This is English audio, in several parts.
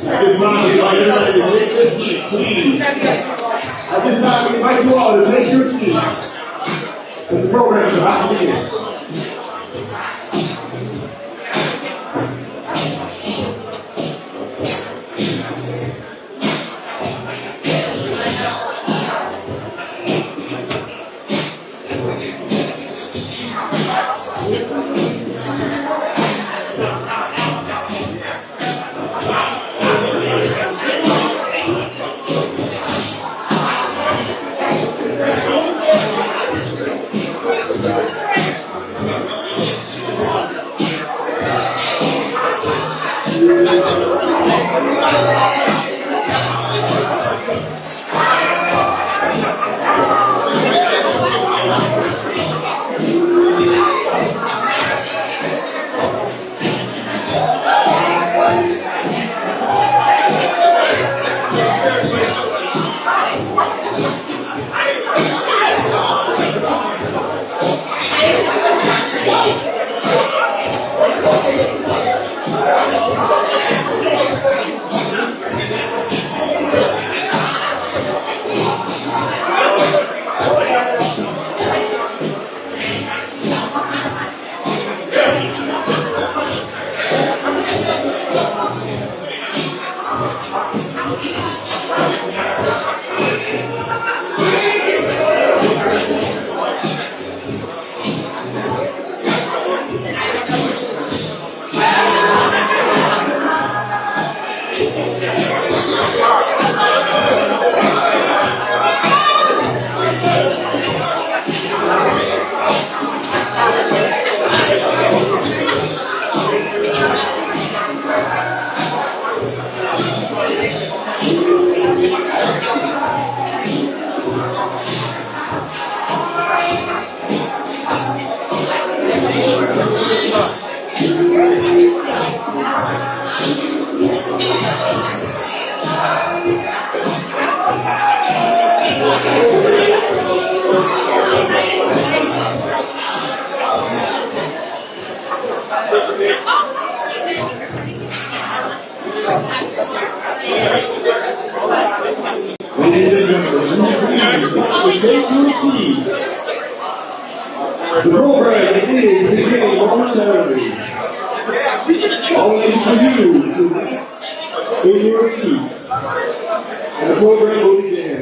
At this time, everybody to take their seat, please. At this time, we invite you all to take your seats. The program is about to begin. Ladies and gentlemen, please take your seats. The program is beginning momentarily. Only for you to rest in your seats, and the program will begin.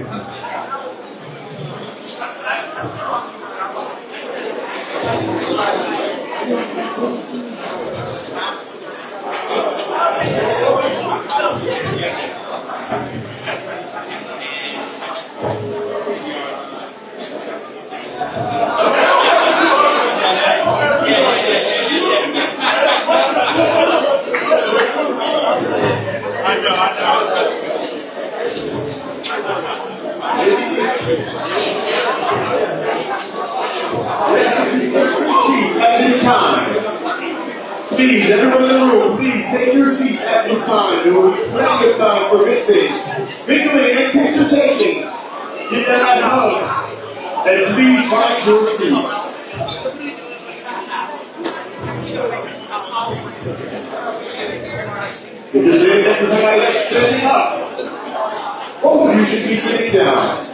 At this time, please, everyone in the room, please take your seat at this time. There will be plenty of time for mixing, mingling, and picture taking. Give that nice hug, and please find your seats. Because if this is somebody that's standing up, both of you should be sitting down.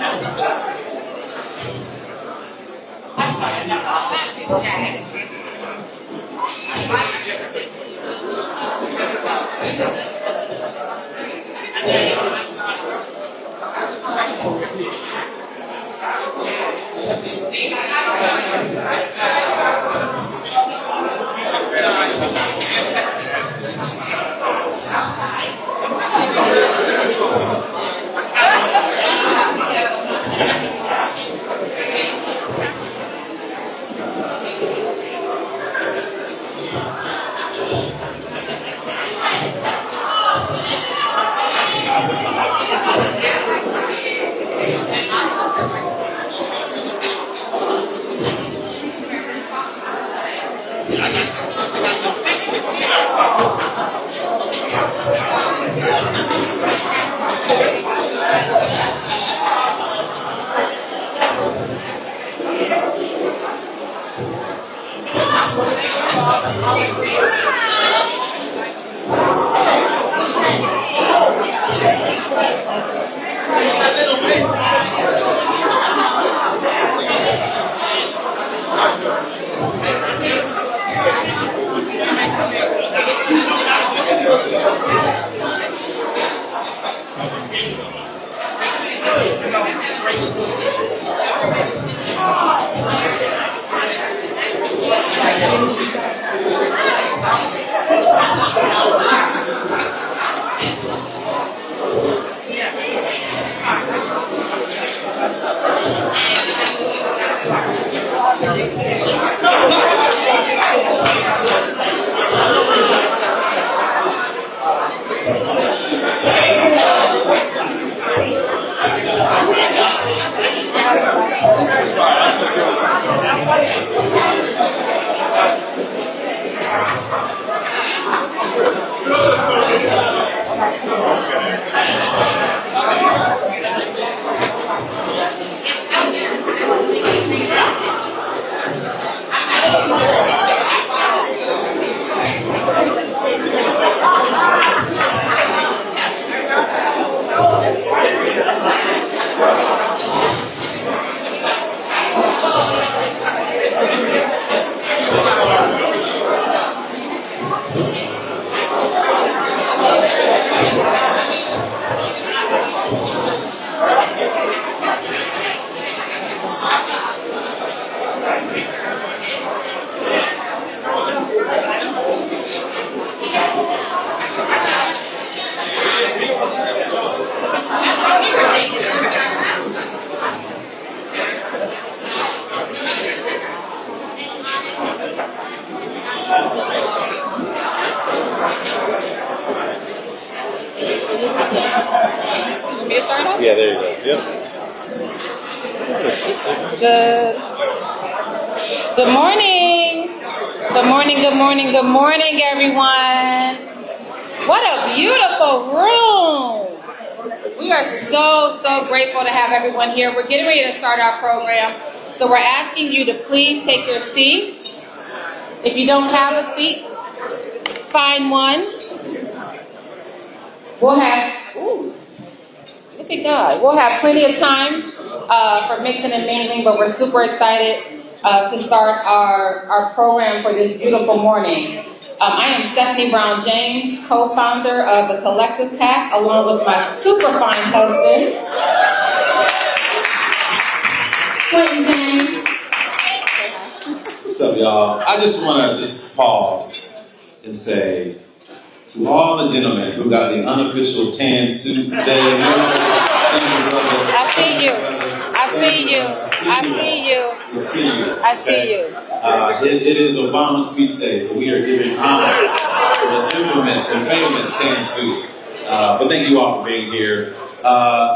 Yeah, there you go. Yep. Good morning. Good morning, good morning, good morning, everyone. What a beautiful room. We are so grateful to have everyone here. We're getting ready to start our program. So we're asking you to please take your seats. If you don't have a seat, find one. We'll have, look at God. We'll have plenty of time for mixing and mingling, but we're super excited to start our program for this beautiful morning. I am Stephanie Brown James, co-founder of the Collective PAC, along with my super fine husband, Quentin James. What's up, y'all? I just want to pause and say to all the gentlemen who got the unofficial tan suit today. I see you. I see you. I see you. I see you. It is Obama's speech day, so we are giving honor to the infamous and famous tan suit. But thank you all for being here.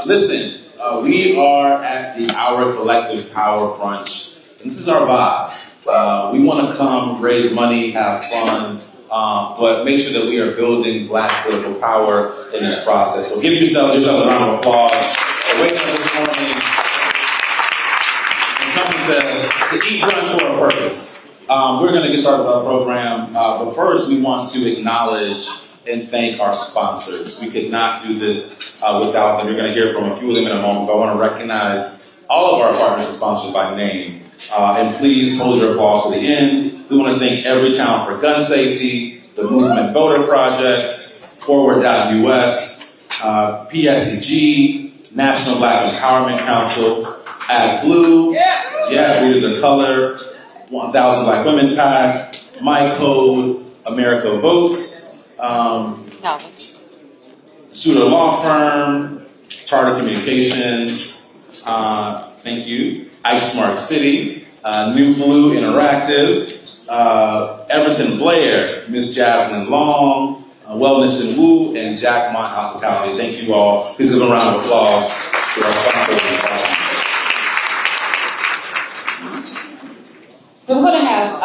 Listen, We are at the Our Collective Power Brunch, and this is our vibe. We want to come, raise money, have fun, but make sure that we are building Black political power in this process. So give yourself a round of applause for waking up this morning and coming to eat brunch for a purpose. We're going to get started with our program, but first we want to acknowledge and thank our sponsors. We could not do this without them. You're going to hear from a few of them in a moment, but I want to recognize all of our partners and sponsors by name. And please hold your applause to the end. We want to thank Everytown for Gun Safety, the Movement Voter Project, Forward.us, PSEG, National Black Empowerment Council, Add Blue, Yes, Leaders of Color, 1000 Black Women PAC, My Code, America Votes, Suter Law Firm, Charter Communications, thank you, Ike Smart City, New Blue Interactive, Everton Blair, Miss Jasmine Long, Wellness and Woo, and Jack Mont Hospitality. Thank you all. Please give a round of applause to our sponsors. So we're going to have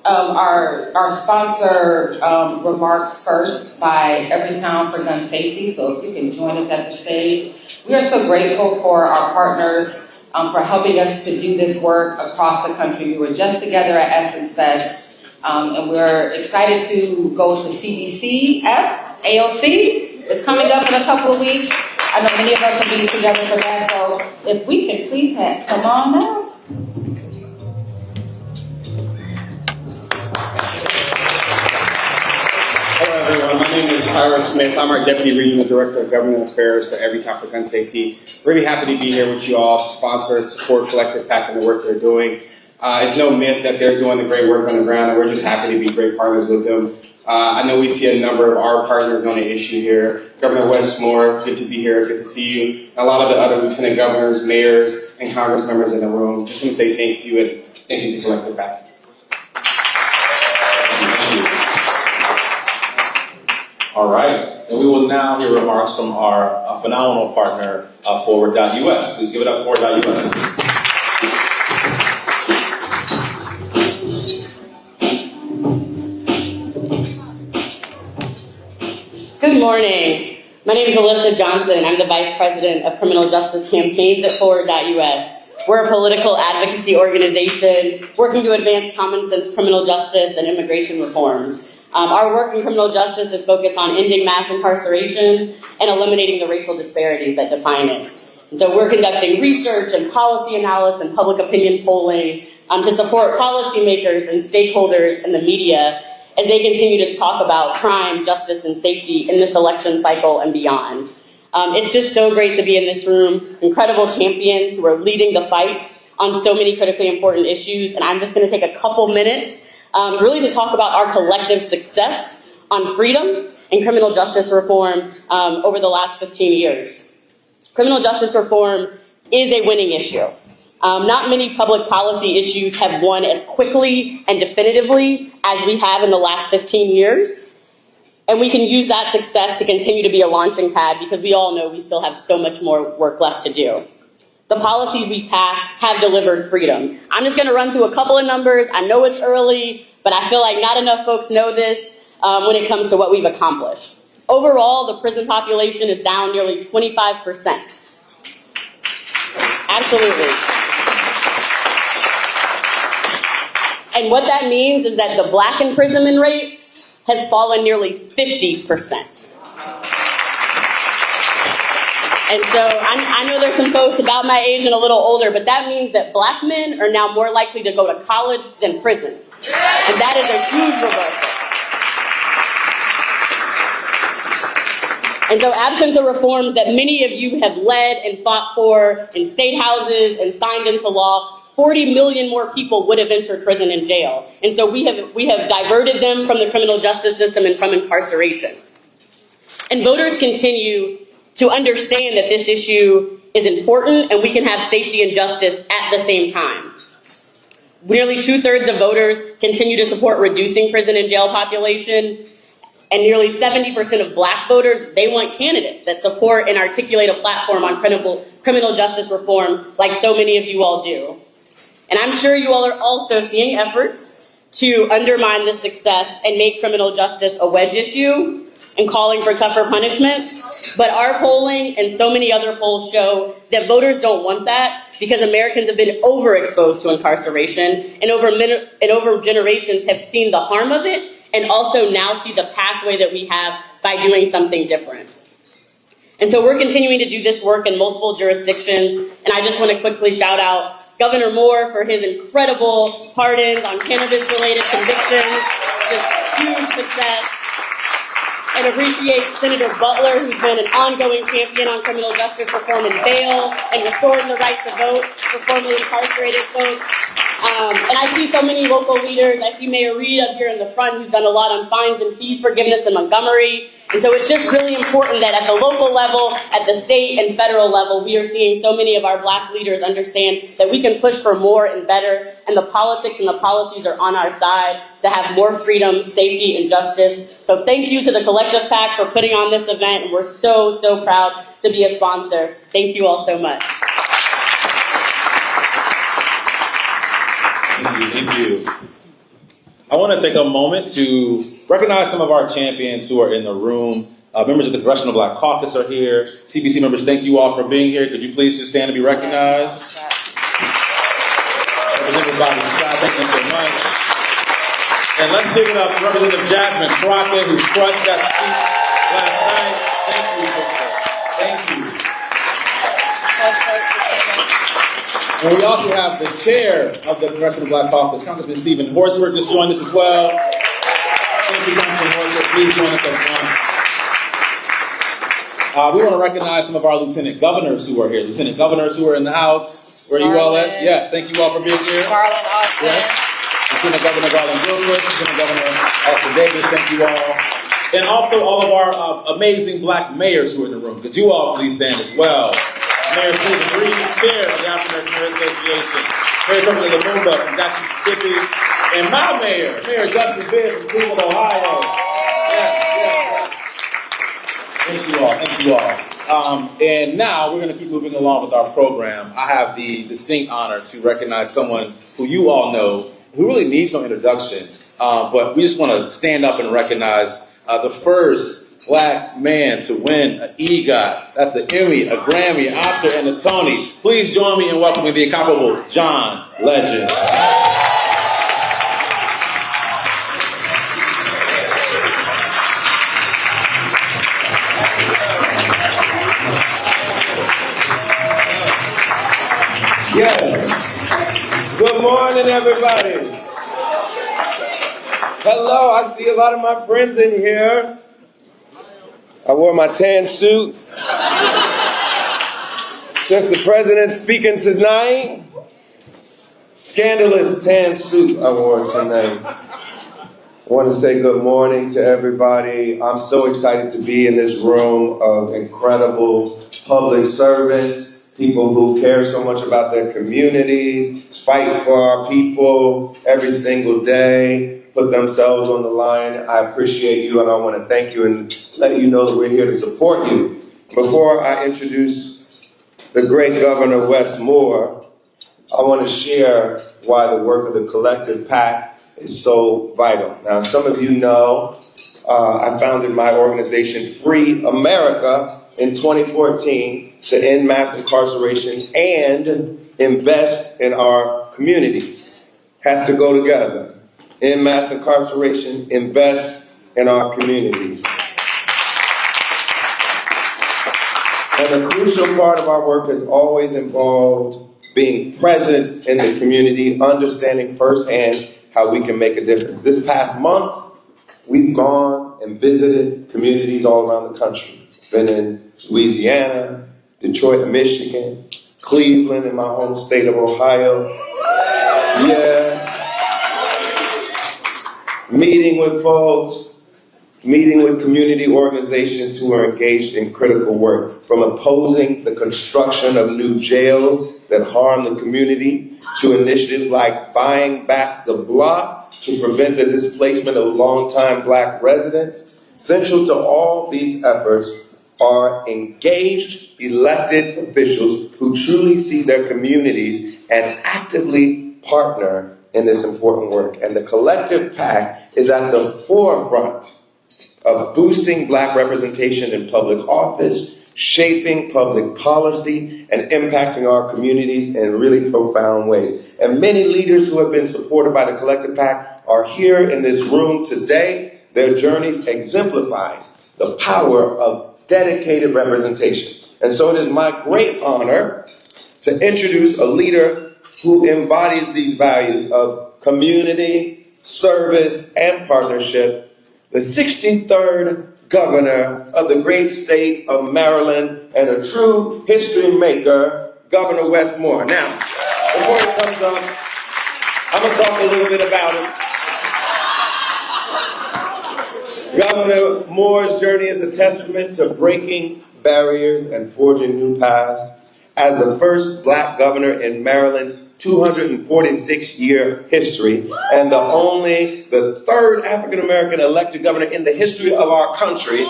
our sponsor remarks first by Everytown for Gun Safety. So if you can join us at the stage. We are so grateful for our partners for helping us to do this work across the country. We were just together at Essence Fest, and we're excited to go to CBCF, AOC. It's coming up in a couple of weeks. I know many of us will be together for that, so if we could please come on now. Hello everyone, my name is Tyler Smith. I'm our Deputy Regional Director of Government Affairs for Everytown for Gun Safety. Really happy to be here with you all to sponsor and support Collective PAC and the work they're doing. It's no myth that they're doing the great work on the ground, and we're just happy to be great partners with them. I know we see a number of our partners on the issue here. Governor Westmore, good to be here, good to see you. And a lot of the other lieutenant governors, mayors, and Congress members in the room. Just want to say thank you, and thank you to Collective PAC. All right, and we will now hear remarks from our phenomenal partner, Forward.us. Please give it up, Forward.us. Good morning. My name is Alyssa Johnson. I'm the Vice President of Criminal Justice Campaigns at Forward.us. We're a political advocacy organization working to advance common sense criminal justice and immigration reforms. Our work in criminal justice is focused on ending mass incarceration and eliminating the racial disparities that define it. And so we're conducting research and policy analysis and public opinion polling to support policymakers and stakeholders in the media as they continue to talk about crime, justice, and safety in this election cycle and beyond. It's just so great to be in this room. Incredible champions who are leading the fight on so many critically important issues. And I'm just going to take a couple minutes really to talk about our collective success on freedom and criminal justice reform over the last 15 years. Criminal justice reform is a winning issue. Not many public policy issues have won as quickly and definitively as we have in the last 15 years. And we can use that success to continue to be a launching pad because we all know we still have so much more work left to do. The policies we've passed have delivered freedom. I'm just going to run through a couple of numbers. I know it's early, but I feel like not enough folks know this when it comes to what we've accomplished. Overall, the prison population is down nearly 25%. Absolutely. And what that means is that the Black imprisonment rate has fallen nearly 50%. And so I know there's some folks about my age and a little older, but that means that Black men are now more likely to go to college than prison. And that is a huge reversal. And so absent the reforms that many of you have led and fought for in state houses and signed into law, 40 million more people would have entered prison and jail. And so we have diverted them from the criminal justice system and from incarceration. And voters continue to understand that this issue is important and we can have safety and justice at the same time. Nearly 2/3 of voters continue to support reducing prison and jail population. And nearly 70% of black voters, they want candidates that support and articulate a platform on criminal justice reform like so many of you all do. And I'm sure you all are also seeing efforts to undermine this success and make criminal justice a wedge issue and calling for tougher punishments. But our polling and so many other polls show that voters don't want that because Americans have been overexposed to incarceration and over generations have seen the harm of it and also now see the pathway that we have by doing something different. And so we're continuing to do this work in multiple jurisdictions, and I just want to quickly shout out Governor Moore for his incredible pardons on cannabis-related convictions, just huge success. And appreciate Senator Butler, who's been an ongoing champion on criminal justice reform and bail and restoring the right to vote for formerly incarcerated folks. And I see so many local leaders. I see Mayor Reed up here in the front, who's done a lot on fines and fees forgiveness in Montgomery. And so it's just really important that at the local level, at the state and federal level, we are seeing so many of our black leaders understand that we can push for more and better, and the politics and the policies are on our side to have more freedom, safety, and justice. So thank you to the Collective PAC for putting on this event. We're so, so proud to be a sponsor. Thank you all so much. Thank you. I want to take a moment to recognize some of our champions who are in the room. Members of the Congressional Black Caucus are here. CBC members, thank you all for being here. Could you please just stand and be recognized? Representative Bobby Scott, thank you so much. And let's give it up to Representative Jasmine Crockett, who crushed that seat last night. Thank you, sister. Thank you. And we also have the chair of the Congressional Black Caucus, Congressman Stephen Horsford, just joined us as well. Thank you, Congressman Horsford. Please join us up front. We want to recognize some of our lieutenant governors who are here. Lieutenant governors who are in the house. Where are you all at? Yes, thank you all for being here. Garland Austin. Yes. Lieutenant Governor Garland Gilchrist, Lieutenant Governor Austin Davis, thank you all. And also all of our amazing black mayors who are in the room. Could you all please stand as well? Mayor Susan Reed, Chair of the African American Association, Mayor Governor Lumumba from Jackson, Mississippi, and my mayor, Mayor Justin Bibb from Cleveland, Ohio. Yes. Thank you all, thank you all. And now we're going to keep moving along with our program. I have the distinct honor to recognize someone who you all know, who really needs no introduction, but we just want to stand up and recognize the first black man to win an EGOT. That's an Emmy, a Grammy, an Oscar, and a Tony. Please join me in welcoming the incomparable John Legend. Yes. Good morning, everybody. Hello, I see a lot of my friends in here. I wore my tan suit. Since the president's speaking tonight, scandalous tan suit I wore tonight. I want to say good morning to everybody. I'm so excited to be in this room of incredible public servants, people who care so much about their communities, fight for our people every single day, put themselves on the line. I appreciate you, and I want to thank you and let you know that we're here to support you. Before I introduce the great Governor Wes Moore, I want to share why the work of the Collective PAC is so vital. Now, some of you know I founded my organization, Free America, in 2014 to end mass incarceration and invest in our communities. Has to go together. End mass incarceration, invest in our communities. And a crucial part of our work has always involved being present in the community, understanding firsthand how we can make a difference. This past month, we've gone and visited communities all around the country. Been in Louisiana, Detroit, Michigan, Cleveland in my home state of Ohio. Yeah. Meeting with folks, meeting with community organizations who are engaged in critical work, from opposing the construction of new jails that harm the community to initiatives like Buying Back the Block to prevent the displacement of longtime black residents. Central to all these efforts are engaged elected officials who truly see their communities and actively partner in this important work. And the collective PAC is at the forefront of boosting Black representation in public office, shaping public policy, and impacting our communities in really profound ways. And many leaders who have been supported by the collective PAC are here in this room today. Their journeys exemplify the power of dedicated representation. And so it is my great honor to introduce a leader who embodies these values of community, service, and partnership, the 63rd governor of the great state of Maryland and a true history maker, Governor Wes Moore. Now, before he comes up, I'm going to talk a little bit about him. Governor Moore's journey is a testament to breaking barriers and forging new paths. As the first Black governor in Maryland's 246-year history, and the third African-American elected governor in the history of our country,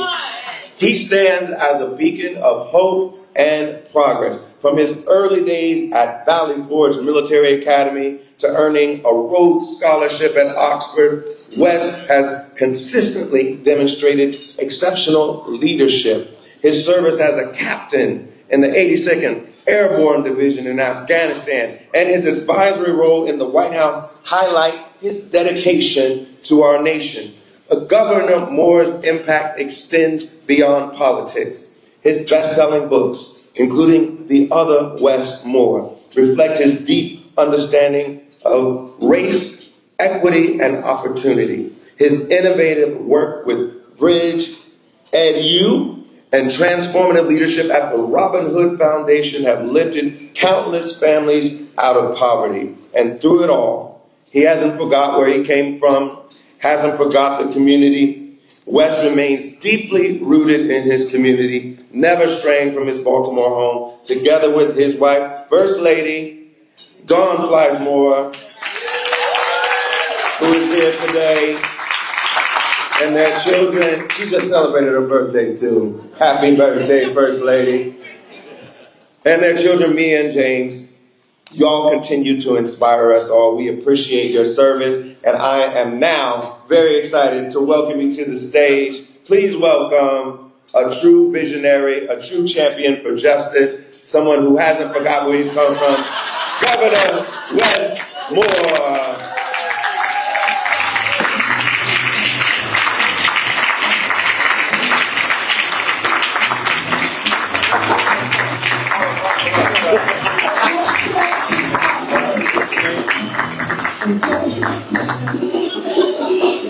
he stands as a beacon of hope and progress. From his early days at Valley Forge Military Academy to earning a Rhodes Scholarship at Oxford, Wes has consistently demonstrated exceptional leadership. His service as a captain in the 82nd Airborne Division in Afghanistan and his advisory role in the White House highlight his dedication to our nation. Governor Moore's impact extends beyond politics. His best-selling books, including The Other Wes Moore, reflect his deep understanding of race, equity, and opportunity. His innovative work with Bridge, EdU, and transformative leadership at the Robin Hood Foundation have lifted countless families out of poverty. And through it all, he hasn't forgot where he came from, hasn't forgot the community. Wes remains deeply rooted in his community, never straying from his Baltimore home, together with his wife, First Lady Dawn Flies Moore, who is here today, and their children. She just celebrated her birthday too. Happy birthday, First Lady. And their children, Mia and James. Y'all continue to inspire us all. We appreciate your service, and I am now very excited to welcome you to the stage. Please welcome a true visionary, a true champion for justice, someone who hasn't forgotten where he's come from, Governor Wes Moore.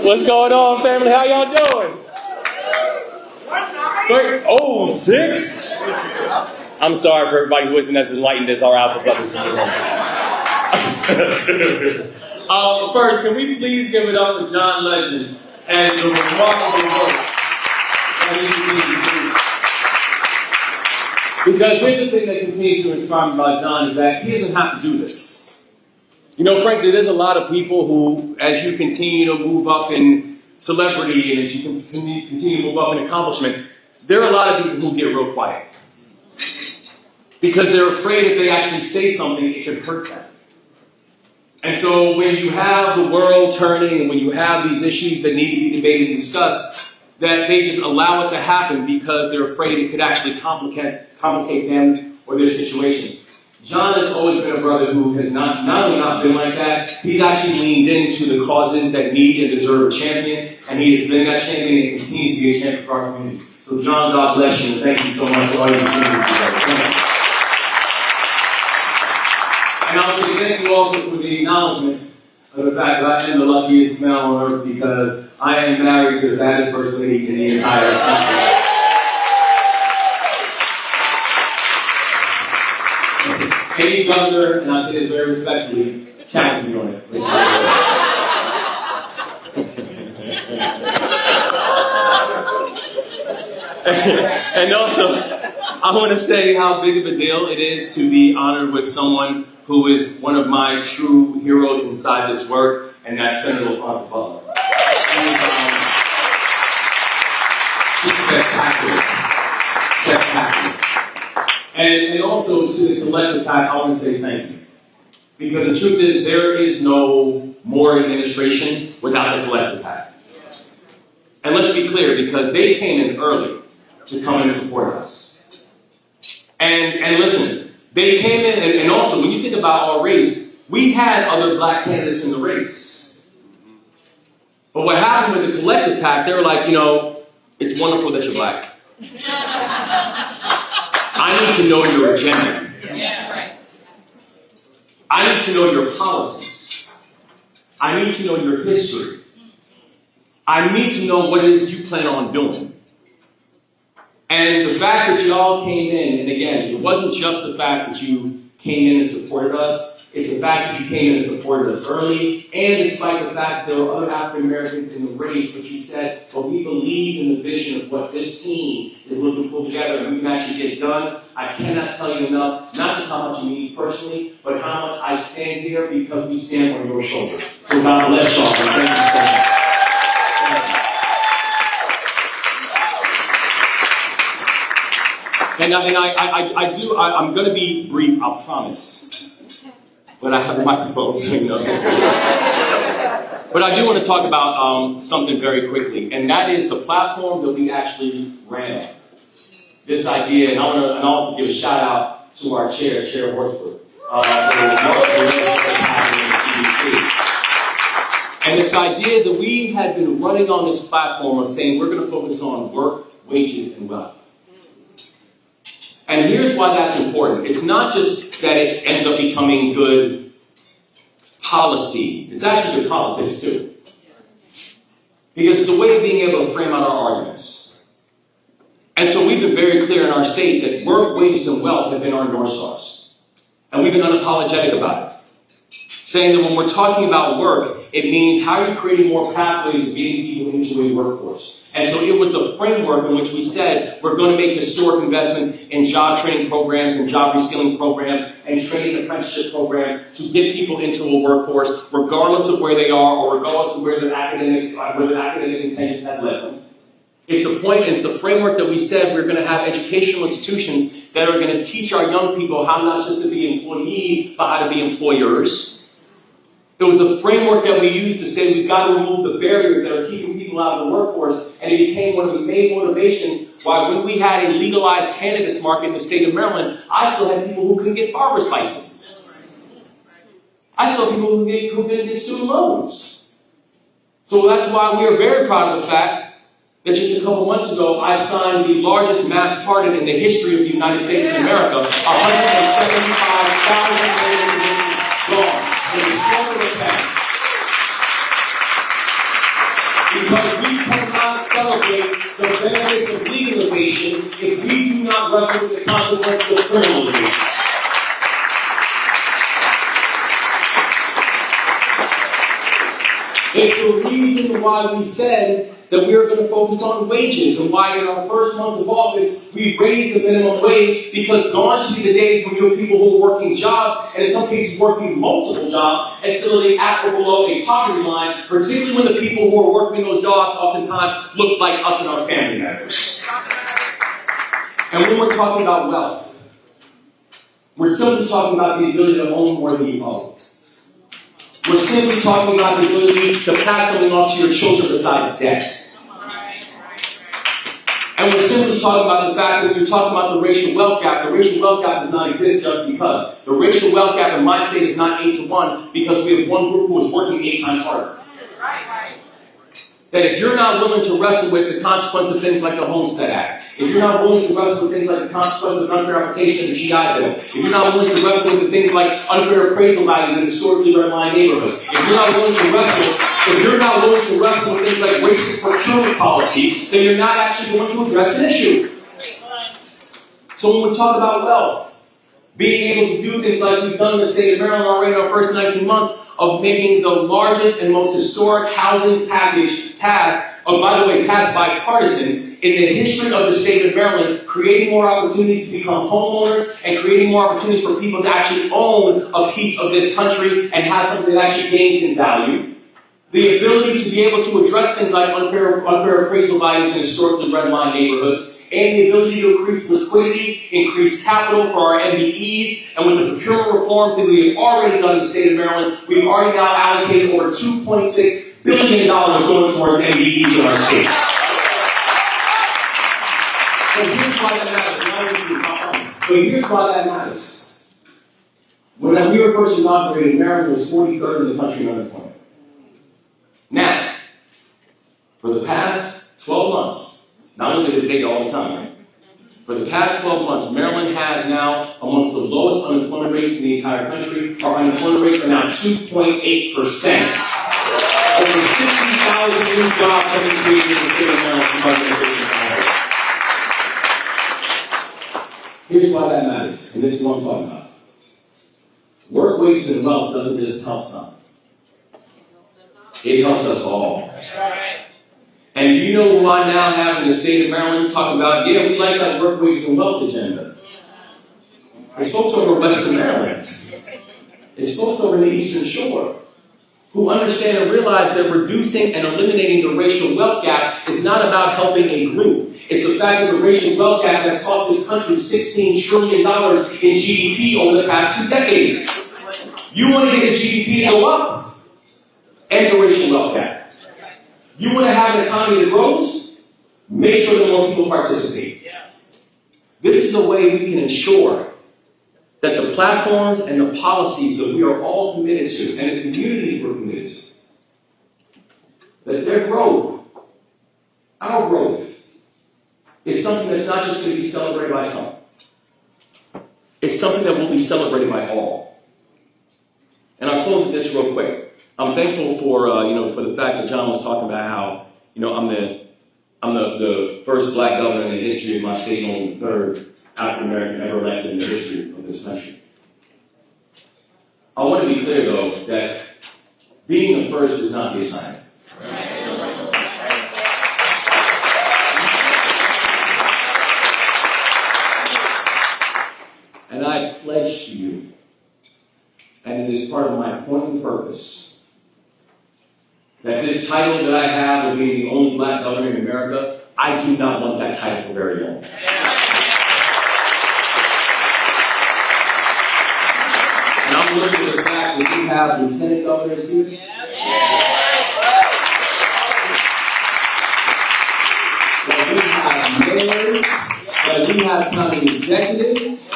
What's going on, family? How y'all doing? 306? I'm sorry for everybody who isn't as enlightened as our alpha brothers. First, can we please give it up for John Legend and the remarkable work that he continues to do. Because here's the thing that continues to inspire me about John is that he doesn't have to do this. You know, frankly, there's a lot of people who, as you continue to move up in celebrity and as you continue to move up in accomplishment, there are a lot of people who get real quiet. Because they're afraid if they actually say something, it could hurt them. And so when you have the world turning and when you have these issues that need to be debated and discussed, that they just allow it to happen because they're afraid it could actually complicate them or their situations. John has always been a brother who has not only not been like that, he's actually leaned into the causes that need and deserve a champion, and he has been that champion and continues to be a champion for our community. So John, God bless you, and thank you so much for all you continue to do. And I want to thank you also for the acknowledgement of the fact that I am the luckiest man on earth because I am married to the baddest first lady in the entire country. Any governor, and I say this very respectfully, challenge me on it. And also, I want to say how big of a deal it is to be honored with someone who is one of my true heroes inside this work, and that's Senator Arthur Butler. spectacular. Spectacular. And also to the collective PAC, I want to say thank you. Because the truth is, there is no more administration without the collective PAC. And let's be clear, because they came in early to come and support us. And listen, they came in, and also when you think about our race, we had other black candidates in the race. But what happened with the collective PAC, they were like, it's wonderful that you're black. I need to know your agenda. I need to know your policies. I need to know your history. I need to know what it is you plan on doing. And the fact that you all came in, and again, it wasn't just the fact that you came in and supported us, it's the fact that you came in and supported us early, and despite the fact that there were other African Americans in the race, but you said, well, we believe in the vision of what this team is looking to pull together and we can actually get it done. I cannot tell you enough, not just how much it means personally, but how much I stand here because we stand on your shoulders. So God bless y'all, and thank you so much. And I'm going to be brief, I promise. But I have a microphone, so you know. But I do want to talk about something very quickly, and that is the platform that we actually ran on. This idea, and I want to also give a shout out to our chair, Chair Horsford, and this idea that we had been running on this platform of saying we're going to focus on work, wages, and wealth. And here's why that's important. It's not just that it ends up becoming good policy. It's actually good politics, too. Because it's a way of being able to frame out our arguments. And so we've been very clear in our state that work, wages, and wealth have been our North Stars. And we've been unapologetic about it. Saying that when we're talking about work, it means how are you creating more pathways of getting people into the workforce. And so it was the framework in which we said we're going to make historic investments in job training programs and job reskilling programs and training apprenticeship programs to get people into a workforce, regardless of where they are or regardless of where their academic intentions have led them. It's the point, it's the framework that we said we're going to have educational institutions that are going to teach our young people how not just to be employees, but how to be employers. It was the framework that we used to say we've got to remove the barriers that are keeping people out of the workforce, and it became one of the main motivations why when we had a legalized cannabis market in the state of Maryland, I still had people who couldn't get barber's licenses. I still had people who couldn't get student loans. So that's why we are very proud of the fact that just a couple months ago, I signed the largest mass pardon in the history of the United States of America, 175,000 gone. Because we cannot celebrate the benefits of legalization if we do not wrestle with the consequences of criminalization. It's the reason why we said that we are going to focus on wages and why in our first month of office we raised the minimum wage, because gone should be the days when you have people who are working jobs and in some cases working multiple jobs and still living at or below a poverty line, particularly when the people who are working those jobs oftentimes look like us and our family members. And when we're talking about wealth, we're simply talking about the ability to own more than you own. We're simply talking about the ability to pass something on to your children besides debt. And we're simply talking about the fact that when you're talking about the racial wealth gap does not exist just because. The racial wealth gap in my state is not 8-to-1 because we have one group who is working 8 times harder. That if you're not willing to wrestle with the consequence of things like the Homestead Act, if you're not willing to wrestle with things like the consequences of unfair application of the GI Bill, if you're not willing to wrestle with the things like unfair appraisal values in historically redlined neighborhoods, if you're not willing to wrestle with things like racist procurement policies, then you're not actually going to address an issue. So when we talk about wealth, being able to do things like we've done in the state of Maryland already in our first 19 months, of making the largest and most historic housing package passed bipartisan in the history of the state of Maryland, creating more opportunities to become homeowners and creating more opportunities for people to actually own a piece of this country and have something that actually gains in value. the ability to be able to address things like unfair appraisal values in historically redlined neighborhoods, and the ability to increase liquidity, increase capital for our MBEs, and with the procurement reforms that we have already done in the state of Maryland, we've already now allocated over $2.6 billion going towards MBEs in our state. So here's why that matters. But here's why that matters. When we were first inaugurated, Maryland was 43rd in the country in unemployment. Now, for the past 12 months, not look at this data all the time, right? For the past 12 months, Maryland has now amongst the lowest unemployment rates in the entire country. Our unemployment rates are now 2.8%. Over 60,000 new jobs have been created in the state of Maryland from our immigration policy. Here's why that matters, and this is what I'm talking about. Work, wages, and wealth doesn't just help some. It helps us all. And you know who I now have in the state of Maryland talking about, yeah, we like that work, wages, and wealth agenda. It's folks over Western Maryland. It's folks over the Eastern Shore who understand and realize that reducing and eliminating the racial wealth gap is not about helping a group. It's the fact that the racial wealth gap has cost this country $16 trillion in GDP over the past 2 decades. You want to get the GDP to go up and the racial wealth gap. You want to have an economy that grows? Make sure that more people participate. This is a way we can ensure that the platforms and the policies that we are all committed to, and the communities we're committed to, that their growth, our growth, is something that's not just going to be celebrated by some. It's something that will be celebrated by all. And I'll close with this real quick. I'm thankful for for the fact that John was talking about how I'm the first black governor in the history of my state, only the third African American ever elected in the history of this country. I want to be clear though that being the first is not the assignment. And I pledge to you, and it is part of my appointing purpose, that this title that I have of being the only black governor in America, I do not want that title for very long. And I'm looking at the fact that we have lieutenant governors here. That we have mayors, that we have county executives,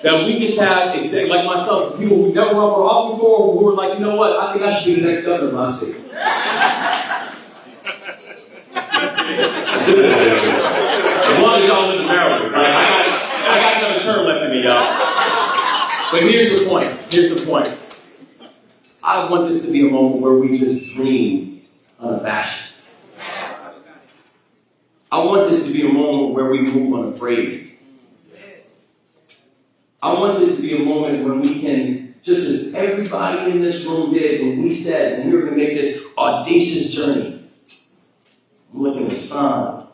that we just have, like myself, people who never run for office before, who are like, you know what, I think I should be the next governor of my state. As long as y'all live in Maryland, right? I got another term left in me, y'all. But here's the point. Here's the point. I want this to be a moment where we just dream unabashed. I want this to be a moment where we move unafraid. I want this to be a moment when we can, just as everybody in this room did when we said, when we were going to make this audacious journey. I'm looking at Son,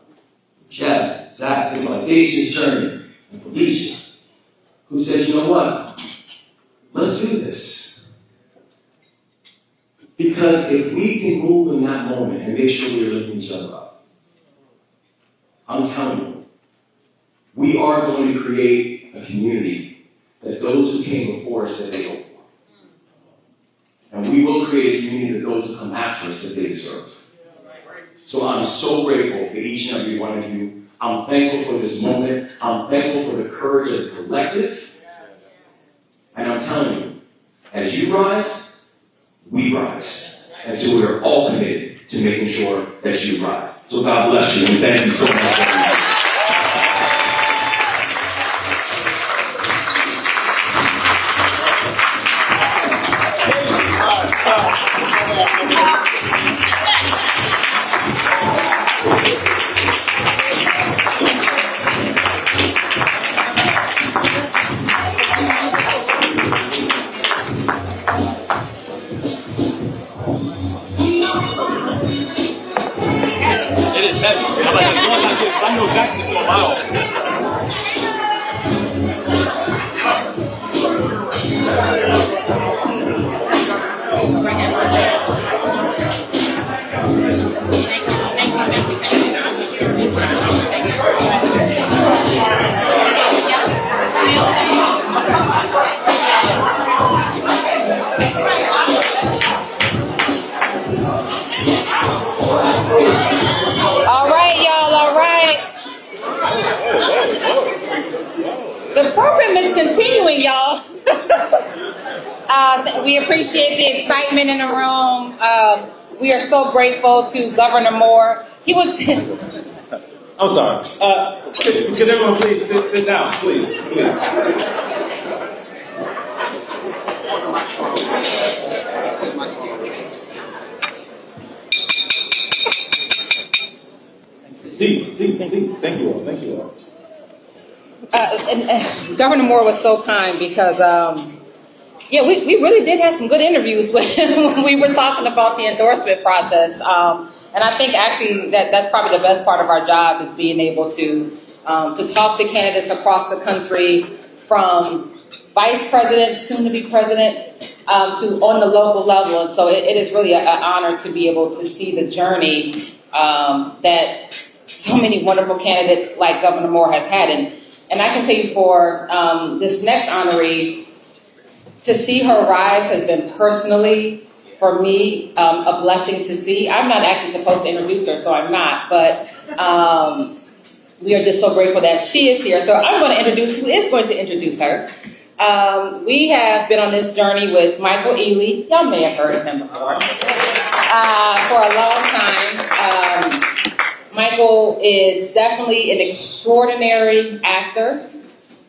Jeff, Zach, this audacious journey, and Felicia, who said, you know what? Let's do this. Because if we can move in that moment and make sure we're lifting each other up, I'm telling you, we are going to create a community that those who came before us that they hope for. And we will create a community that those who come after us that they deserve. So I'm so grateful for each and every one of you. I'm thankful for this moment. I'm thankful for the courage of the collective. And I'm telling you, as you rise, we rise. And so we are all committed to making sure that you rise. So God bless you, and thank you so much, everyone. It is heavy. I'm like, as long as I get, I know exactly what's going on. is continuing, y'all. We appreciate the excitement in the room. We are so grateful to Governor Moore. He was. I'm sorry. Could everyone please sit down, please. Seats. Thank you all. And Governor Moore was so kind because, we really did have some good interviews when we were talking about the endorsement process. And I think actually that's probably the best part of our job is being able to talk to candidates across the country, from vice presidents, soon to be presidents, to on the local level. And so it is really an honor to be able to see the journey that so many wonderful candidates like Governor Moore has had. And I can tell you for this next honoree, to see her rise has been personally, for me, a blessing to see. I'm not actually supposed to introduce her, so I'm not. But we are just so grateful that she is here. So I'm going to introduce who is going to introduce her. We have been on this journey with Michael Ealy. Y'all may have heard of him before. For a long time. Michael is definitely an extraordinary actor,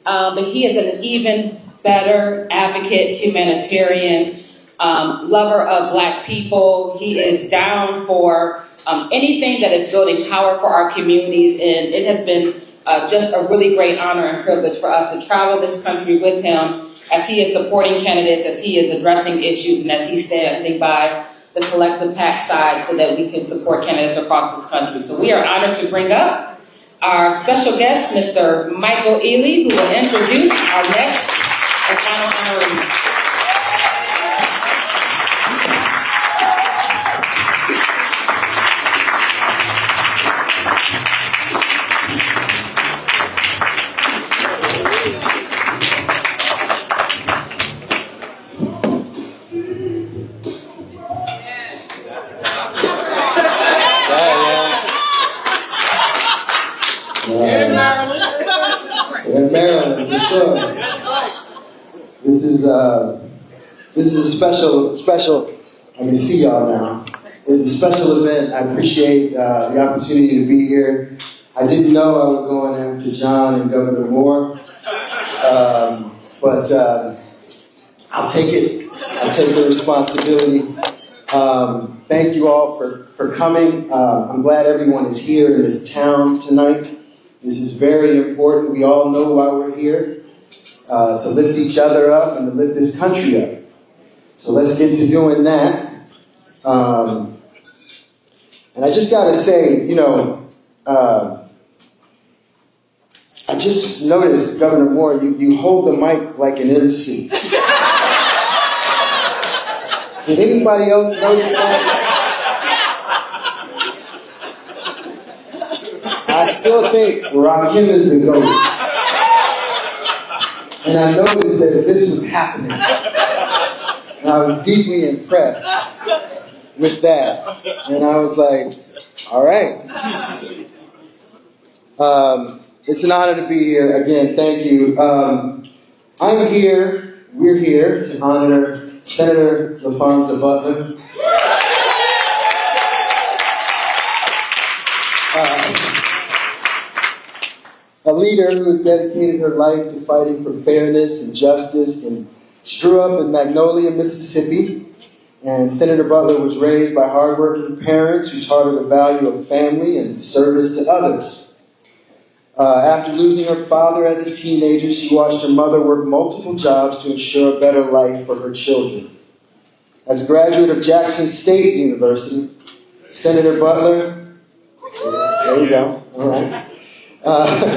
but he is an even better advocate, humanitarian, lover of Black people. He is down for anything that is building power for our communities, and it has been just a really great honor and privilege for us to travel this country with him as he is supporting candidates, as he is addressing issues, and as he's standing by the collective PAC side so that we can support candidates across this country. So we are honored to bring up our special guest, Mr. Michael Ealy, who will introduce our next and final honoree. In Maryland, for sure. This is a special. I can see y'all now. It's a special event. I appreciate the opportunity to be here. I didn't know I was going after John and Governor Moore, but I'll take it. I'll take the responsibility. Thank you all for coming. I'm glad everyone is here in this town tonight. This is very important. We all know why we're here, to lift each other up and to lift this country up. So let's get to doing that. And I just got to say, I just noticed, Governor Moore, you hold the mic like an MC. Did anybody else notice that? I still think Rakim is the GOAT. And I noticed that this was happening. And I was deeply impressed with that. And I was like, all right. It's an honor to be here. Again, thank you. I'm here, we're here to honor Senator LaFonza Butler. A leader who has dedicated her life to fighting for fairness and justice. And she grew up in Magnolia, Mississippi. And Senator Butler was raised by hardworking parents who taught her the value of family and service to others. After losing her father as a teenager, she watched her mother work multiple jobs to ensure a better life for her children. As a graduate of Jackson State University, Senator Butler, there we go, all right.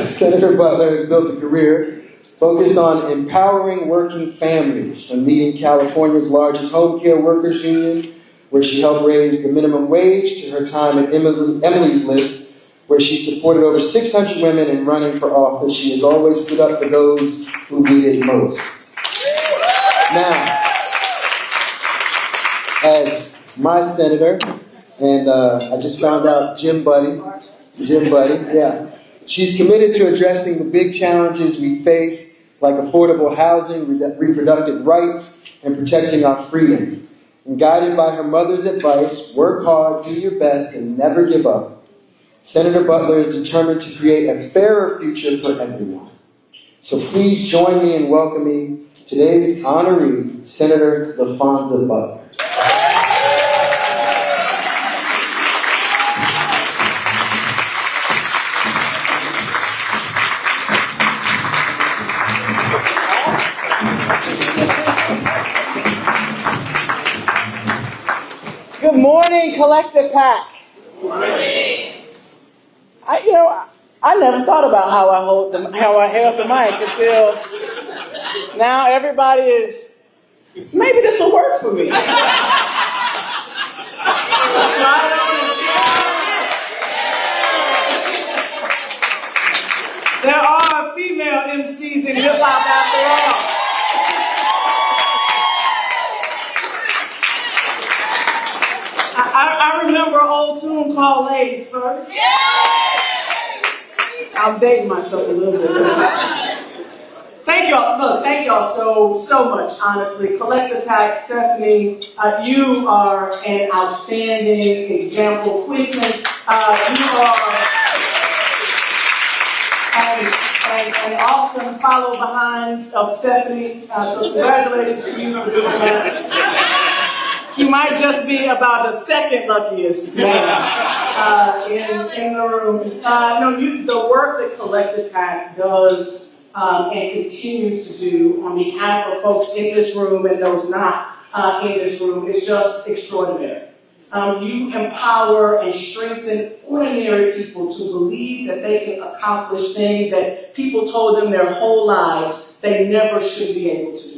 Senator Butler has built a career focused on empowering working families, from leading California's largest home care workers union, where she helped raise the minimum wage, to her time at Emily's List, where she supported over 600 women in running for office. She has always stood up for those who need it most. Now, as my senator, and I just found out Jim Buddy, yeah. She's committed to addressing the big challenges we face like affordable housing, reproductive rights, and protecting our freedom. And guided by her mother's advice, work hard, do your best, and never give up, Senator Butler is determined to create a fairer future for everyone. So please join me in welcoming today's honoree, Senator LaFonza Butler. Good morning, Collective PAC. Good morning. I never thought about how I held the mic until now. Everybody is, maybe this will work for me. There are female MCs in hip hop after all. I remember an old tune called Ladies First. I'm dating myself a little bit. Thank y'all. Look, thank y'all so much, honestly. Collective PAC, Stephanie, you are an outstanding example. Quinton, you are an awesome follow behind of Stephanie. So congratulations to you for doing that. You might just be about the second luckiest man in the room. The work that Collective PAC does and continues to do on behalf of folks in this room and those not in this room is just extraordinary. You empower and strengthen ordinary people to believe that they can accomplish things that people told them their whole lives they never should be able to do.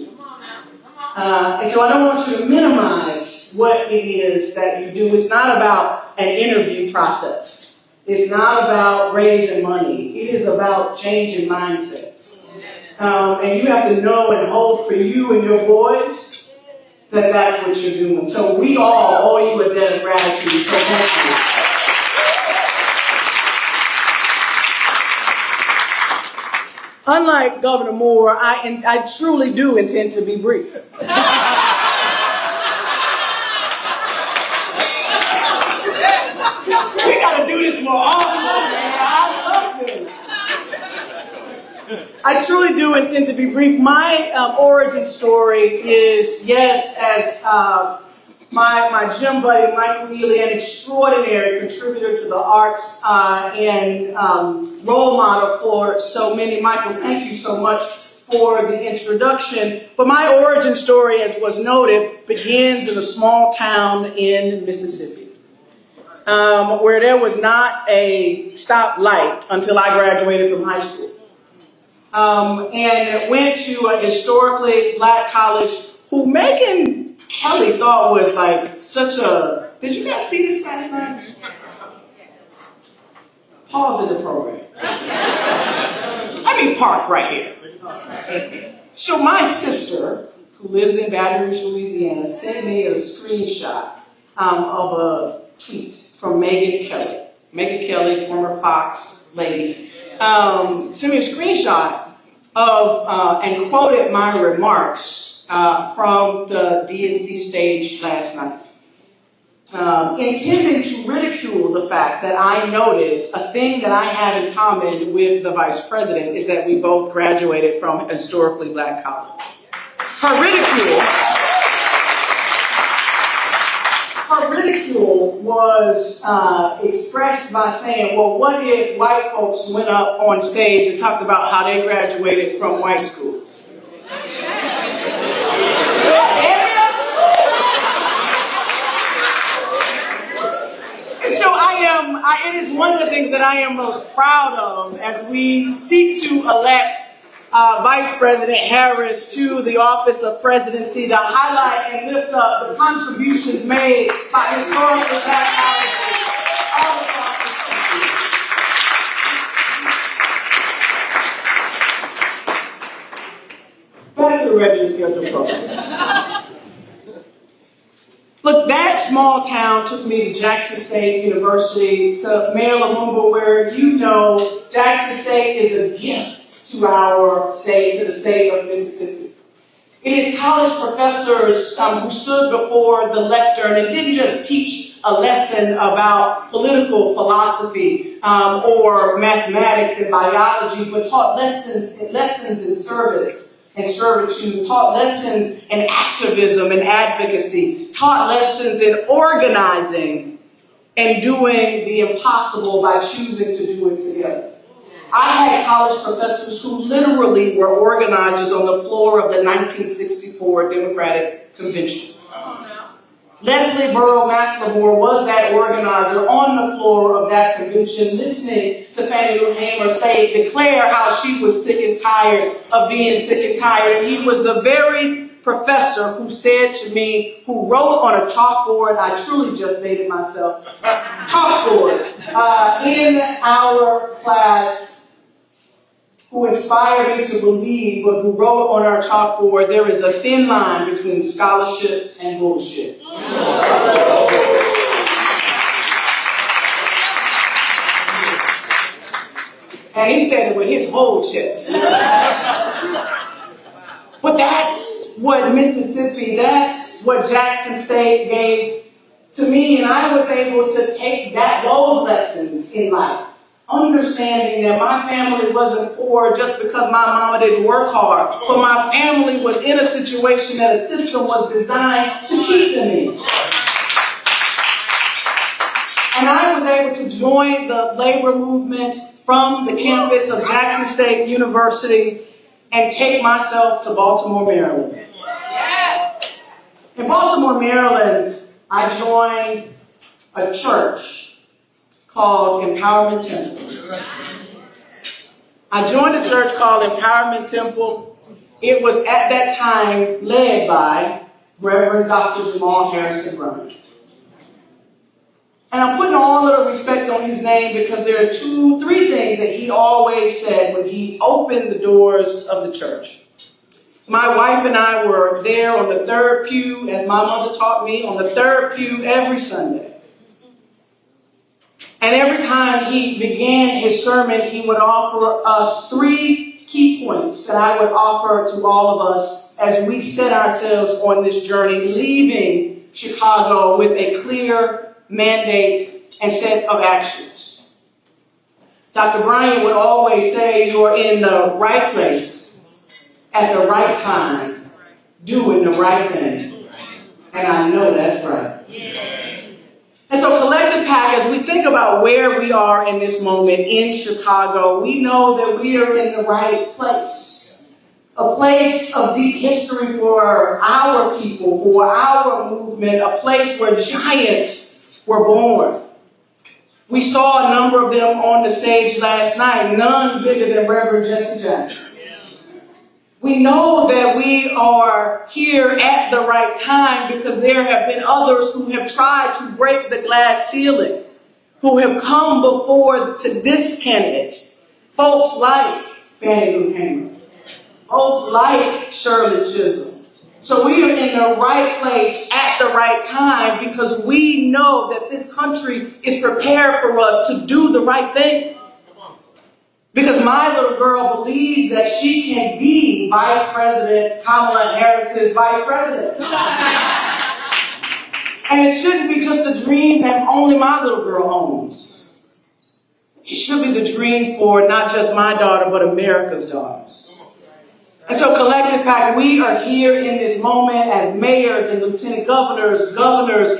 And so I don't want you to minimize what it is that you do. It's not about an interview process. It's not about raising money. It is about changing mindsets. And you have to know and hold for you and your boys that that's what you're doing. So we all owe you a debt of gratitude. So thank you. Unlike Governor Moore, I truly do intend to be brief. We gotta do this more often, man. I love this. I truly do intend to be brief. My origin story is, yes, as my gym buddy, Michael Neely, an extraordinary contributor to the arts and role model for so many. Michael, thank you so much for the introduction. But my origin story, as was noted, begins in a small town in Mississippi, where there was not a stoplight until I graduated from high school. And went to a historically black college who Megan Kelly thought was like such a... Did you guys see this last night? Pause in the program. I mean, park right here. So my sister, who lives in Baton Rouge, Louisiana, sent me a screenshot of a tweet from Megan Kelly. Megan Kelly, former Fox lady, sent me a screenshot of and quoted my remarks from the DNC stage last night, intending to ridicule the fact that I noted a thing that I have in common with the vice president is that we both graduated from a historically black college. Her ridicule was expressed by saying, well, what if white folks went up on stage and talked about how they graduated from white schools? It is one of the things that I am most proud of as we seek to elect Vice President Harris to the office of presidency to highlight and lift up the contributions made by historically black colleges all across the country. Back to the regular scheduled program. Look, that small town took me to Jackson State University, to Mayor Lumumba, where Jackson State is a gift to our state, to the state of Mississippi. It is college professors who stood before the lectern and didn't just teach a lesson about political philosophy or mathematics and biology, but taught lessons in service and servitude, taught lessons in activism and advocacy, taught lessons in organizing and doing the impossible by choosing to do it together. I had college professors who literally were organizers on the floor of the 1964 Democratic Convention. Leslie Burrow McLemore was that organizer on the floor of that convention, listening to Fannie Lou Hamer declare how she was sick and tired of being sick and tired. And he was the very professor who said to me, who wrote on a chalkboard, I truly just dated myself, chalkboard, in our class, who inspired me to believe, but who wrote on our chalkboard, there is a thin line between scholarship and bullshit. And he said it with his whole chest. But that's what Mississippi, that's what Jackson State gave to me, and I was able to take those lessons in life. Understanding that my family wasn't poor just because my mama didn't work hard, but my family was in a situation that a system was designed to keep them in. And I was able to join the labor movement from the campus of Jackson State University and take myself to Baltimore, Maryland. In Baltimore, Maryland, I joined a church called Empowerment Temple. I joined a church called Empowerment Temple. It was at that time led by Reverend Dr. Jamal Harrison Brunch. And I'm putting all of the respect on his name because there are three things that he always said when he opened the doors of the church. My wife and I were there on the third pew, as my mother taught me, on the third pew every Sunday. And every time he began his sermon, he would offer us 3 key points that I would offer to all of us as we set ourselves on this journey, leaving Chicago with a clear mandate and set of actions. Dr. Bryan would always say, you're in the right place at the right time, doing the right thing. And I know that's right. And so Collective PAC, as we think about where we are in this moment in Chicago, we know that we are in the right place. A place of deep history for our people, for our movement, a place where giants were born. We saw a number of them on the stage last night, none bigger than Reverend Jesse Jackson. We know that we are here at the right time because there have been others who have tried to break the glass ceiling, who have come before to this candidate. Folks like Fannie Lou Hamer, folks like Shirley Chisholm. So we are in the right place at the right time because we know that this country is prepared for us to do the right thing. Because my little girl believes that she can be Vice President Kamala Harris's Vice President. And it shouldn't be just a dream that only my little girl owns. It should be the dream for not just my daughter, but America's daughters. And so Collective PAC, we are here in this moment as mayors and lieutenant governors,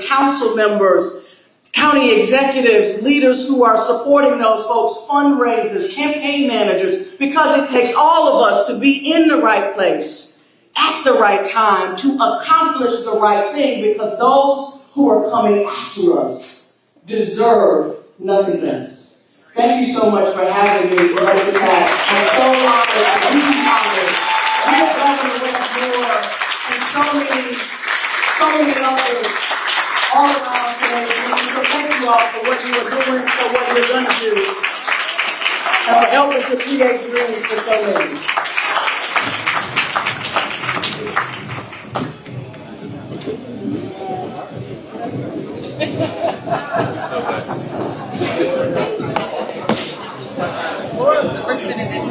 council members, county executives, leaders who are supporting those folks, fundraisers, campaign managers, because it takes all of us to be in the right place at the right time to accomplish the right thing, because those who are coming after us deserve nothing less. Thank you so much for having me, Collective PAC. I'm so honored to be honored. We have Governor Westmore and so many others all around today. So thank you all for what you are doing, for what you're going to do, and for helping to create dreams for so many. We're sitting this.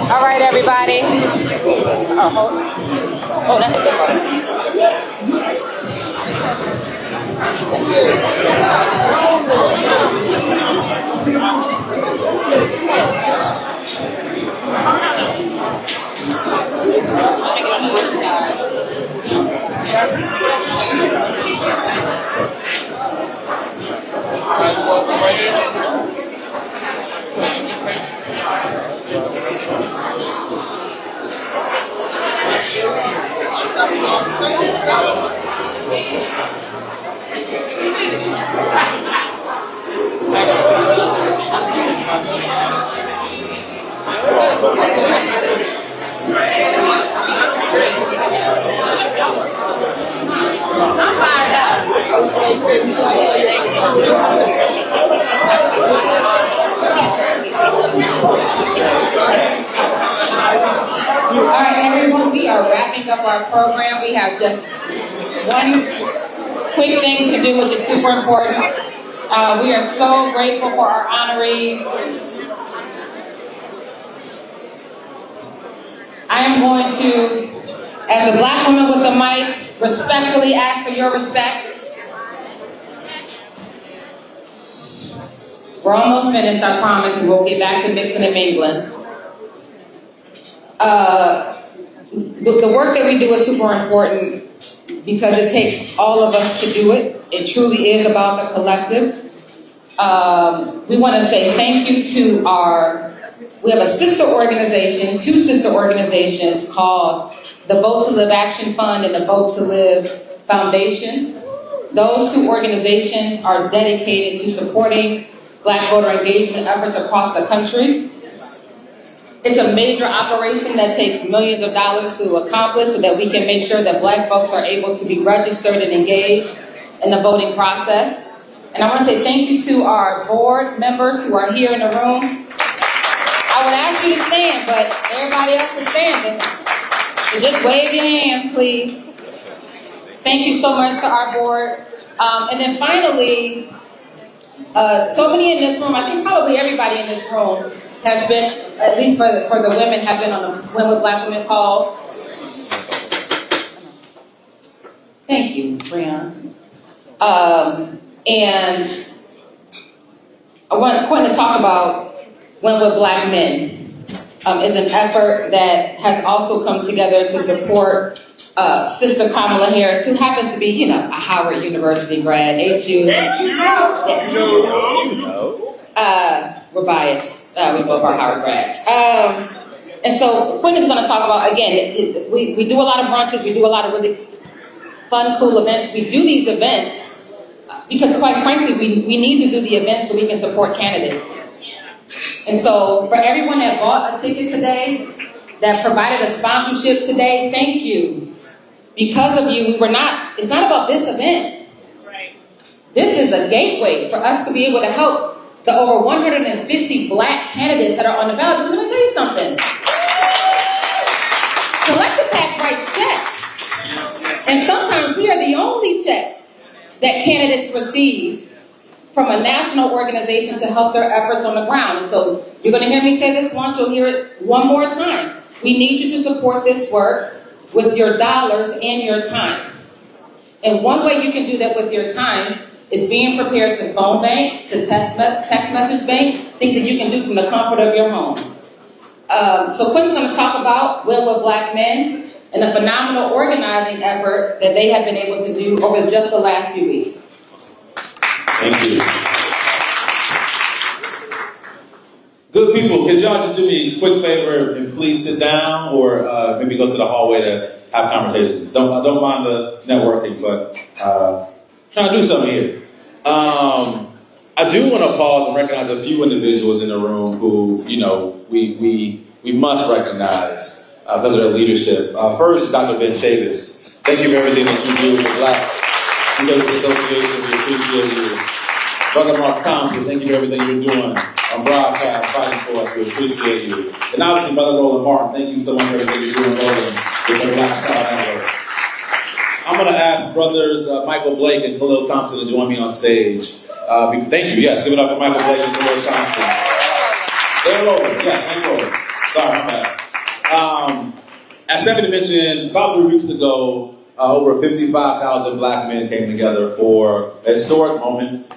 All right, everybody. Oh, that's a good one. All right, everyone, we are wrapping up our program. We have just one quick thing to do, which is super important. We are so grateful for our honorees. I am going to, as the black woman with the mic, respectfully ask for your respect. We're almost finished, I promise, and we'll get back to mixing and mingling. The work that we do is super important because it takes all of us to do it. It truly is about the collective. We want to say thank you to we have a sister organization, two sister organizations called the Vote to Live Action Fund and the Vote to Live Foundation. Those two organizations are dedicated to supporting Black voter engagement efforts across the country. It's a major operation that takes millions of dollars to accomplish so that we can make sure that Black folks are able to be registered and engaged in the voting process. And I want to say thank you to our board members who are here in the room. I would ask you to stand, but everybody else is standing. So just wave your hand, please. Thank you so much to our board. And then finally, so many in this room, I think probably everybody in this room has been, at least for the women, have been on the Win with Black Women calls. Thank you, Brian. And I want to talk about Win with Black Men. Is an effort that has also come together to support Sister Kamala Harris, who happens to be, a Howard University grad. Ain't you? We're biased. We both are Howard grads. And so Quinn is going to talk about, again, we do a lot of brunches. We do a lot of really fun, cool events. We do these events because, quite frankly, we need to do the events so we can support candidates. And so for everyone that bought a ticket today, that provided a sponsorship today, thank you. Because of you, it's not about this event. Right. This is a gateway for us to be able to help the over 150 Black candidates that are on the ballot. I'm going to tell you something. Collective PAC writes checks. And sometimes we are the only checks that candidates receive from a national organization to help their efforts on the ground. And so you're going to hear me say this once, you'll hear it one more time. We need you to support this work with your dollars and your time. And one way you can do that with your time is being prepared to phone bank, to text message bank, things that you can do from the comfort of your home. So Quinn's going to talk about Win with Black Men and the phenomenal organizing effort that they have been able to do over just the last few weeks. Thank you. Good people, could y'all just do me a quick favor and please sit down or maybe go to the hallway to have conversations. Don't mind the networking, but trying to do something here. I do want to pause and recognize a few individuals in the room who, we must recognize because of their leadership. First is Dr. Ben Chavis. Thank you for everything that you do for Black Leadership Association. We appreciate you. Brother Mark Thompson, thank you for everything you're doing on broadcast, fighting for us. We appreciate you. And obviously, Brother Roland Martin, thank you so much for everything you're doing, Roland, with the Black Star Network. I'm going to ask brothers Michael Blake and Khalil Thompson to join me on stage. Thank you. Yes, give it up for Michael Blake and Khalil Thompson. And Roland. Yes, and Roland. Sorry, my bad. As Stephanie mentioned, about 3 weeks ago, over 55,000 Black men came together for a historic moment.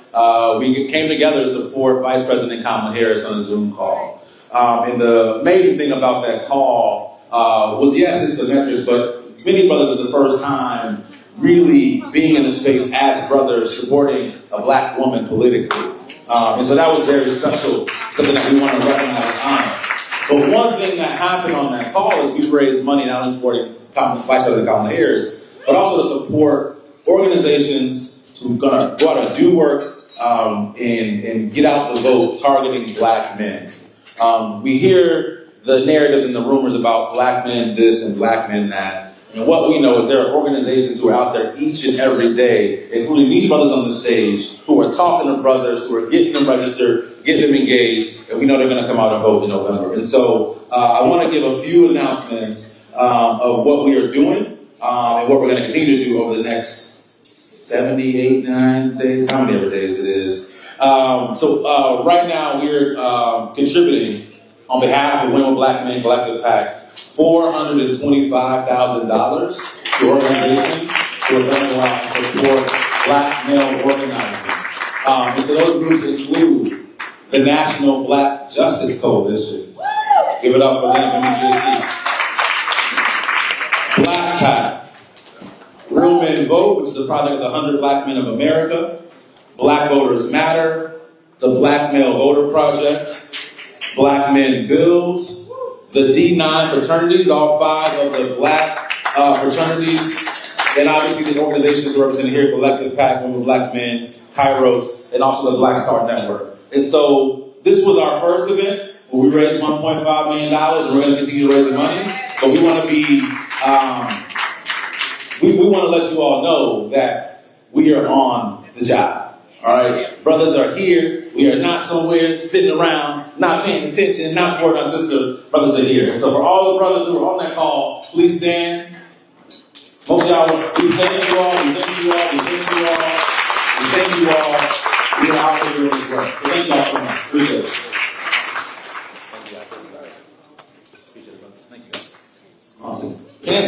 We came together to support Vice President Kamala Harris on a Zoom call. And the amazing thing about that call was, yes, it's the metrics, but many brothers are the first time really being in the space as brothers supporting a Black woman politically. And so that was very special, something that we want to recognize and honor. But one thing that happened on that call is we raised money not only supporting Vice President Kamala Harris, but also to support organizations who are going to go out and do work and get out the vote targeting Black men. We hear the narratives and the rumors about Black men this and Black men that. And what we know is there are organizations who are out there each and every day, including these brothers on the stage, who are talking to brothers, who are getting them registered, getting them engaged, and we know they're going to come out and vote in November. And so I want to give a few announcements of what we are doing and what we're going to continue to do over the next 78, 9 days, how many ever days it is. So right now we're contributing on behalf of Women with Black Men Collective PAC $425,000 to organizations who are going to go out and support Black male organizing. And so those groups include the National Black Justice Coalition. Give it up for them from NGC. Black PAC. Real Men Vote, which is a project of the 100 Black Men of America. Black Voters Matter. The Black Male Voter Project. Black Men Bills. The D9 fraternities, all 5 of the Black fraternities, and obviously the organizations represented here, Collective PAC, Women with Black Men, Kairos, and also the Black Star Network. And so this was our first event where we raised $1.5 million, and we're going to continue raising money. But we want to be, we want to let you all know that we are on the job. All right, brothers are here. We are not somewhere sitting around, not paying attention, not supporting our sister. Brothers are here. So for all the brothers who are on that call, please stand. Most of y'all, we thank you all. We thank you all. We thank you all. We thank you all. We are out here doing this work. So thank y'all so much. Appreciate it. Thank you. Awesome. Tan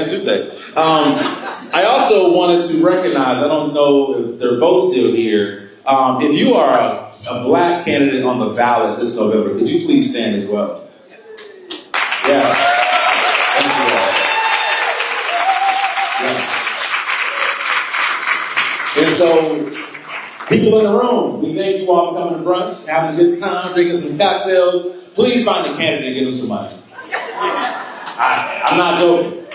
Suit Day. I also wanted to recognize, I don't know if they're both still here, if you are a Black candidate on the ballot this November, could you please stand as well? Yes. Thank you all. Yes. And so, people in the room, we thank you all for coming to brunch, having a good time, drinking some cocktails. Please find a candidate and give them some money. I'm not joking.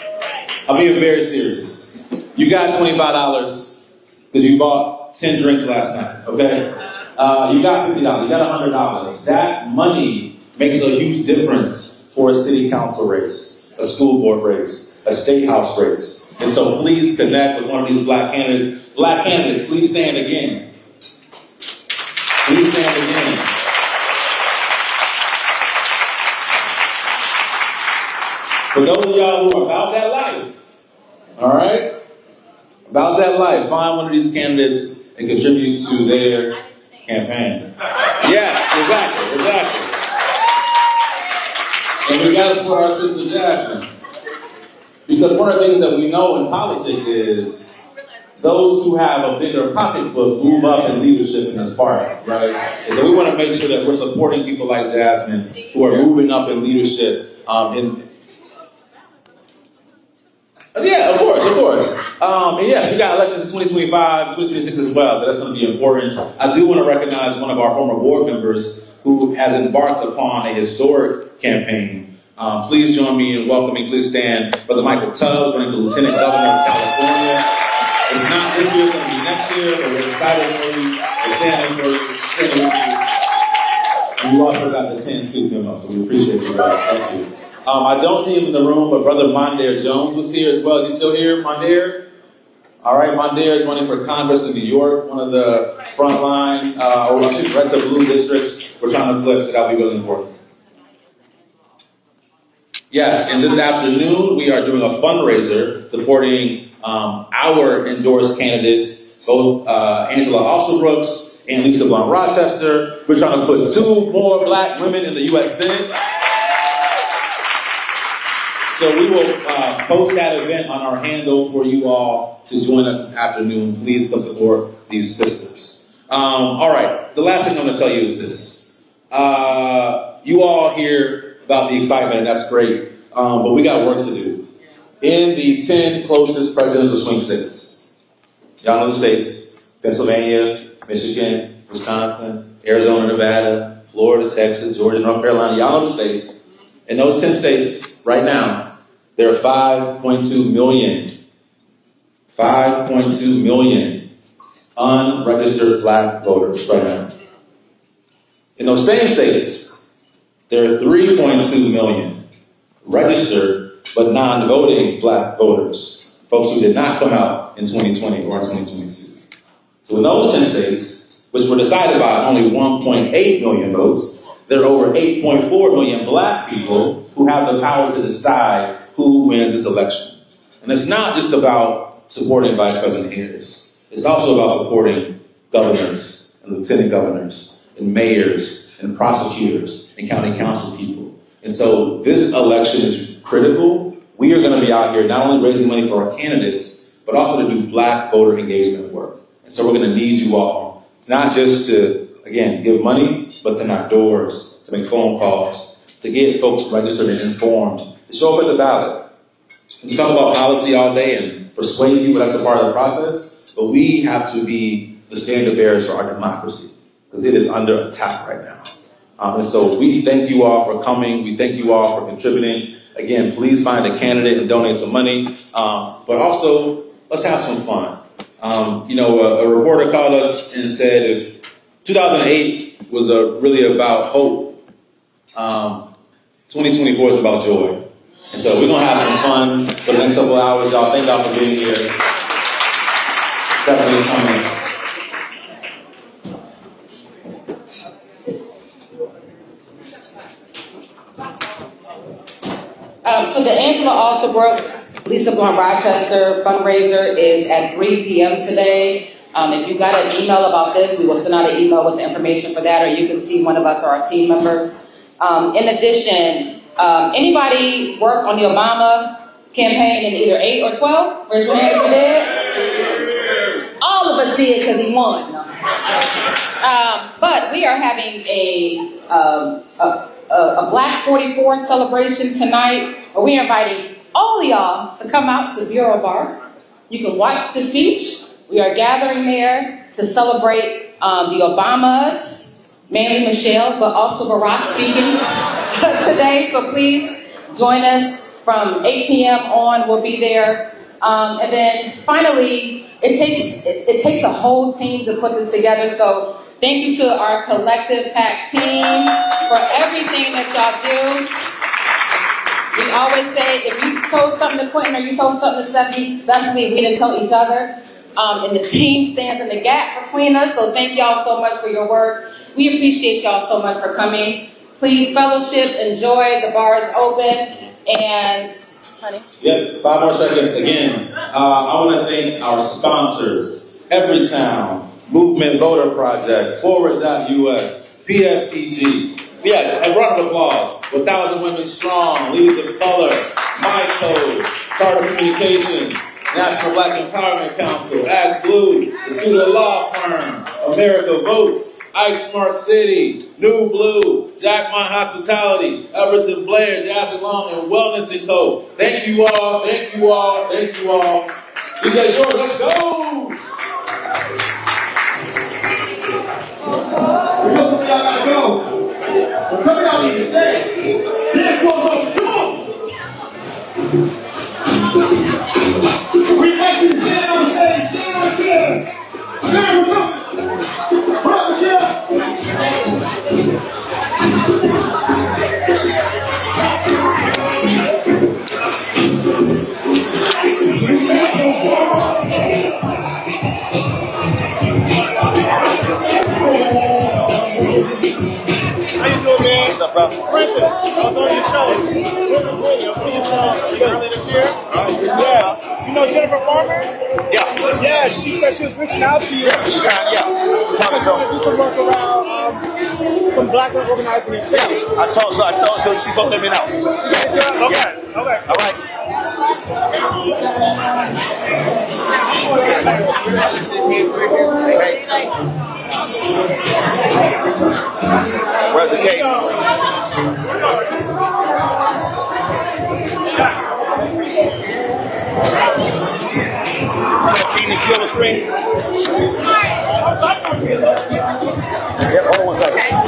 I'm being very serious. You got $25 because you bought 10 drinks last night, okay? You got $50, you got $100. That money makes a huge difference for a city council race, a school board race, a state house race. And so please connect with one of these Black candidates. Black candidates, please stand again. Please stand again. For those of y'all who are about that life, all right? About that life, find one of these candidates and contribute to their campaign. Yes, exactly. And we got to support our sister Jasmine. Because one of the things that we know in politics is those who have a bigger pocketbook move up in leadership in this party, right? And so we want to make sure that we're supporting people like Jasmine who are moving up in leadership yeah, of course. And yes, we got elections in 2025, 2026 as well, so that's going to be important. I do want to recognize one of our former board members who has embarked upon a historic campaign. Please join me in welcoming, please stand, Brother Michael Tubbs, running for Lieutenant Governor of California. It's not this year, it's going to be next year, but we're excited for you, we're standing for you, standing with you. And you also got the 10-2 memo, so we appreciate you, brother. Thank you. I don't see him in the room, but Brother Mondaire Jones was here as well. Is he still here, Mondaire? All right, Mondaire is running for Congress in New York, one of the frontline, or I should red to blue districts. We're trying to flip, so that'll be really important. Yes, and this afternoon we are doing a fundraiser supporting our endorsed candidates, both Angela Alsobrooks and Lisa Blunt Rochester. We're trying to put 2 more black women in the U.S. Senate. So we will post that event on our handle for you all to join us this afternoon. Please come support these sisters. All right, the last thing I'm going to tell you is this. You all hear about the excitement, and that's great, but we got work to do. In the 10 closest presidential swing states, y'all know the states: Pennsylvania, Michigan, Wisconsin, Arizona, Nevada, Florida, Texas, Georgia, North Carolina. Y'all know the states. In those 10 states, right now, there are 5.2 million unregistered black voters right now. In those same states, there are 3.2 million registered but non-voting black voters, folks who did not come out in 2020 or in 2022. So in those 10 states, which were decided by only 1.8 million votes, there are over 8.4 million black people who have the power to decide who wins this election. And it's not just about supporting Vice President Harris. It's also about supporting governors and lieutenant governors and mayors and prosecutors and county council people. And so this election is critical. We are going to be out here not only raising money for our candidates, but also to do black voter engagement work. And so we're going to need you all. It's not just to, again, give money, but to knock doors, to make phone calls, to get folks registered and informed, to show up at the ballot. We talk about policy all day and persuade people that's a part of the process, but we have to be the standard bearers for our democracy, because it is under attack right now. And so we thank you all for coming. We thank you all for contributing. Again, please find a candidate and donate some money. But also, let's have some fun. A reporter called us and said if 2008 was really about hope, 2024 is about joy. And so we're going to have some fun for the next couple of hours, y'all. Thank y'all for being here. Definitely coming. So the Angela Alsobrooks, Lisa Blunt Rochester fundraiser is at 3 p.m. today. If you got an email about this, we will send out an email with the information for that, or you can see one of us or our team members. In addition, anybody work on the Obama campaign in either 8 or 12? Raise your hand if you did. All of us did because he won. No. But we are having a Black 44 celebration tonight, where we are inviting all of y'all to come out to Bureau Bar. You can watch the speech. We are gathering there to celebrate the Obamas, mainly Michelle, but also Barack speaking today. So please join us from 8 p.m. on. We'll be there. And then finally, it takes a whole team to put this together. So thank you to our collective PAC team for everything that y'all do. We always say, if you told something to Quentin or you told something to Stephanie, best believe we didn't tell each other. And the team stands in the gap between us. So thank y'all so much for your work. We appreciate y'all so much for coming. Please fellowship, enjoy. The bar is open. And, honey? Yep, 5 more seconds. Again, I want to thank our sponsors, Everytown, Movement Voter Project, Forward.us, PSEG. Yeah, a round of applause. 1,000 Women Strong, Leaders of Color, My Code, Charter Communications, National Black Empowerment Council, Act Blue, the Suda Law Firm, America Votes, Ike Smart City, New Blue, Jackmont Hospitality, Everton Blair, Jasmine Long, and Wellness & Co. Thank you all, thank you all, thank you all. DJ George, let's go! We know some of y'all gotta go. But some of y'all need to stay. There's one more. Come on. We actually stand on stage. Princess, I was on your show. Earlier this year. Yeah. You know Jennifer Farmer? Yeah. Yeah, she said she was reaching out to you. She's trying, yeah. She's trying to do some work around some black organizing and change. I told her she's going to let me know. Okay. All right. Where's the case? Can you kill the string? Yep, hold on one second.